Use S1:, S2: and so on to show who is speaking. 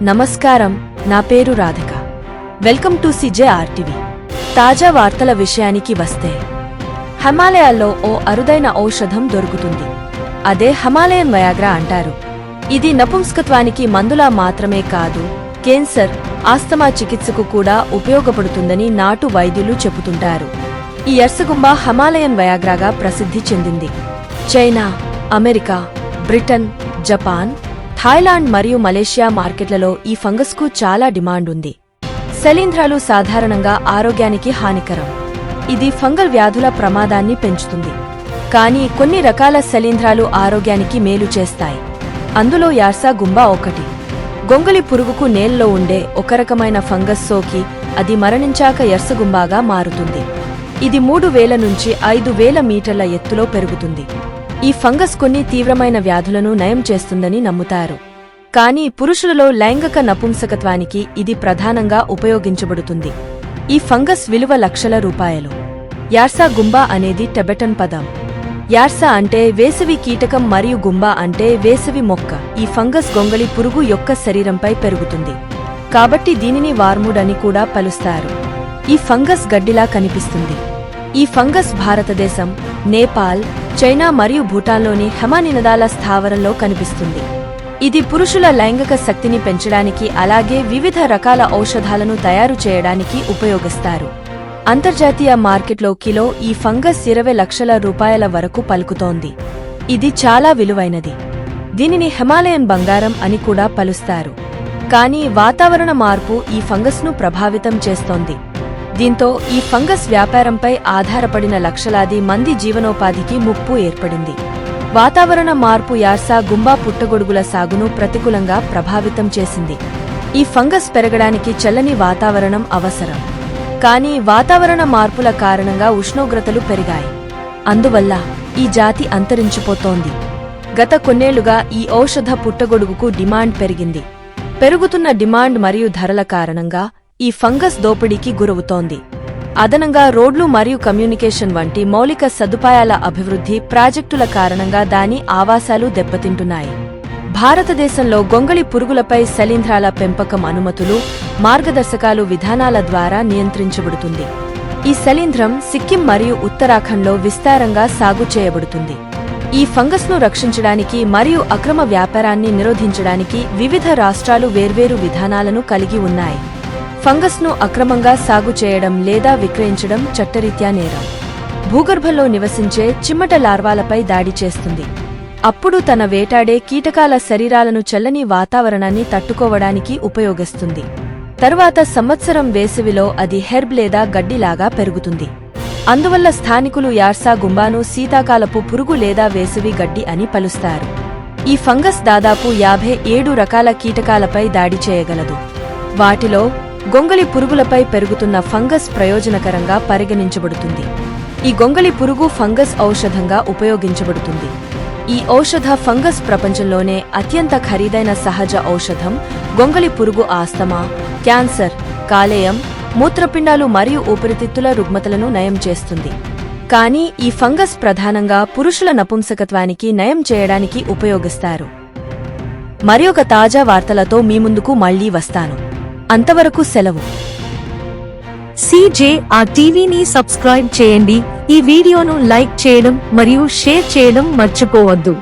S1: నమస్కారం, నా పేరు రాధిక. Welcome to CJRTV. తాజా వార్తల విషయానికి వస్తే, హిమాలయాల్లో ఓ అరుదైన ఔషధం దొరుకుతుంది. అదే హిమాలయన్ వయాగ్రా అంటారు. ఇది నపుంసకత్వానికి మందులా మాత్రమే కాదు, కేన్సర్, ఆస్తమా చికిత్సకు కూడా ఉపయోగపడుతుందని నాటు వైద్యులు చెబుతుంటారు. ఈ ఎర్సగుంబ హిమాలయన్ వయాగ్రాగా ప్రసిద్ధి చెందింది. China, America, Britain, Japan, Thailand మరియు మలేషియా మార్కెట్లలో ఈ ఫంగస్కు చాలా డిమాండ్ ఉంది. శిలీంధ్రాలు సాధారణంగా ఆరోగ్యానికి హానికరం. ఇది ఫంగల్ వ్యాధుల ప్రమాదాన్ని పెంచుతుంది. కానీ కొన్ని రకాల శిలీంధ్రాలు ఆరోగ్యానికి మేలు చేస్తాయి. అందులో యార్సా గుంబా ఒకటి. గొంగళి పురుగుకు నేల్లో ఉండే ఒక రకమైన ఫంగస్ సోకి అది మరణించాక ఎర్సగుంబాగా మారుతుంది. ఇది 3000 నుంచి 5000 మీటర్ల ఎత్తులో పెరుగుతుంది. ఈ ఫంగస్ కొన్ని తీవ్రమైన వ్యాధులను నయం చేస్తుందని నమ్ముతారు. కానీ పురుషులలో లైంగిక నపుంసకత్వానికి ఇది ప్రధానంగా ఉపయోగించబడుతుంది. ఈ ఫంగస్ విలువ లక్షల రూపాయలు. యార్సా గుంబా అనేది టిబెటన్ పదం. యార్సా అంటే వేసవి కీటకం మరియు గుంబా అంటే వేసవి మొక్క. ఈ ఫంగస్ గొంగళి పురుగు యొక్క శరీరంపై పెరుగుతుంది. కాబట్టి దీనిని వార్ముడ్ అని కూడా పిలుస్తారు. ఈ ఫంగస్ గడ్డిలా కనిపిస్తుంది. ఈ ఫంగస్ భారతదేశం, నేపాల్, చైనా మరియు భూటాన్లోని హిమనీనదాల స్థావరంలో కనిపిస్తుంది. ఇది పురుషుల లైంగిక శక్తిని పెంచడానికి అలాగే వివిధ రకాల ఔషధాలను తయారు చేయడానికి ఉపయోగిస్తారు. అంతర్జాతీయ మార్కెట్లో కిలో ఈ ఫంగస్ 20 లక్షల రూపాయల వరకు పలుకుతోంది. ఇది చాలా విలువైనది. దీనిని హిమాలయన్ బంగారం అని కూడా పిలుస్తారు. కానీ వాతావరణ మార్పు ఈ ఫంగస్ను ప్రభావితం చేస్తోంది. దీంతో ఈ ఫంగస్ వ్యాపారంపై ఆధారపడిన లక్షలాది మంది జీవనోపాధికి ముప్పు ఏర్పడింది. వాతావరణ మార్పు యార్సా గుంబా పుట్టగొడుగుల సాగును ప్రతికూలంగా ప్రభావితం చేసింది. ఈ ఫంగస్ పెరగడానికి చల్లని వాతావరణం అవసరం. కానీ వాతావరణ మార్పుల కారణంగా ఉష్ణోగ్రతలు పెరిగాయి. అందువల్ల ఈ జాతి అంతరించిపోతోంది. గత కొన్నేళ్లుగా ఈ ఔషధ పుట్టగొడుగుకు డిమాండ్ పెరిగింది. పెరుగుతున్న డిమాండ్ మరియు ధరల కారణంగా ఈ ఫంగస్ దోపిడీకి గురవుతోంది. అదనంగా రోడ్లు మరియు కమ్యూనికేషన్ వంటి మౌలిక సదుపాయాల అభివృద్ధి ప్రాజెక్టుల కారణంగా దాని ఆవాసాలు దెబ్బతింటున్నాయి. భారతదేశంలో గొంగళి పురుగులపై శిలీంధ్రాల పెంపకం అనుమతులు, మార్గదర్శకాలు విధానాల ద్వారా నియంత్రించబడుతుంది. ఈ శిలీంధ్రం సిక్కిం మరియు ఉత్తరాఖండ్లో విస్తారంగా సాగు చేయబడుతుంది. ఈ ఫంగస్ను రక్షించడానికి మరియు అక్రమ వ్యాపారాన్ని నిరోధించడానికి వివిధ రాష్ట్రాలు వేర్వేరు విధానాలను కలిగి ఉన్నాయి. ఫంగస్ను అక్రమంగా సాగు చేయడం లేదా విక్రయించడం చట్టరీత్యా నేరం. భూగర్భంలో నివసించే చిమ్మట లార్వాలపై దాడి చేస్తుంది. అప్పుడు తన వేటాడే కీటకాల శరీరాలను చల్లని వాతావరణాన్ని తట్టుకోవడానికి ఉపయోగిస్తుంది. తరువాత సంవత్సరం వేసవిలో అది హెర్బ్ లేదా గడ్డిలాగా పెరుగుతుంది. అందువల్ల స్థానికులు యార్సా గుంబాను శీతాకాలపు పురుగు లేదా వేసవి గడ్డి అని పిలుస్తారు. ఈ ఫంగస్ దాదాపు 57 రకాల కీటకాలపై దాడి చేయగలదు. వాటిలో గొంగళి పురుగులపై పెరుగుతున్న ఫంగస్ ప్రయోజనకరంగా పరిగణించబడుతుంది. ఈ గొంగళి పురుగు ఫంగస్ ఔషధంగా ఉపయోగించబడుతుంది. ఈ ఔషధ ఫంగస్ ప్రపంచంలోనే అత్యంత ఖరీదైన సహజ ఔషధం. గొంగళి పురుగు ఆస్తమా, క్యాన్సర్, కాలేయం, మూత్రపిండాలు మరియు ఊపిరితిత్తుల రుగ్మతలను నయం చేస్తుంది. కానీ ఈ ఫంగస్ ప్రధానంగా పురుషుల నపుంసకత్వానికి నయం చేయడానికి ఉపయోగిస్తారు. మరియొక తాజా వార్తలతో మీ ముందుకు మళ్లీ వస్తాను. అంతవరకు సెలవు.
S2: CJRTVని సబ్స్క్రైబ్ చేయండి. ఈ వీడియోను లైక్ చేయడం మరియు షేర్ చేయడం మర్చిపోవద్దు.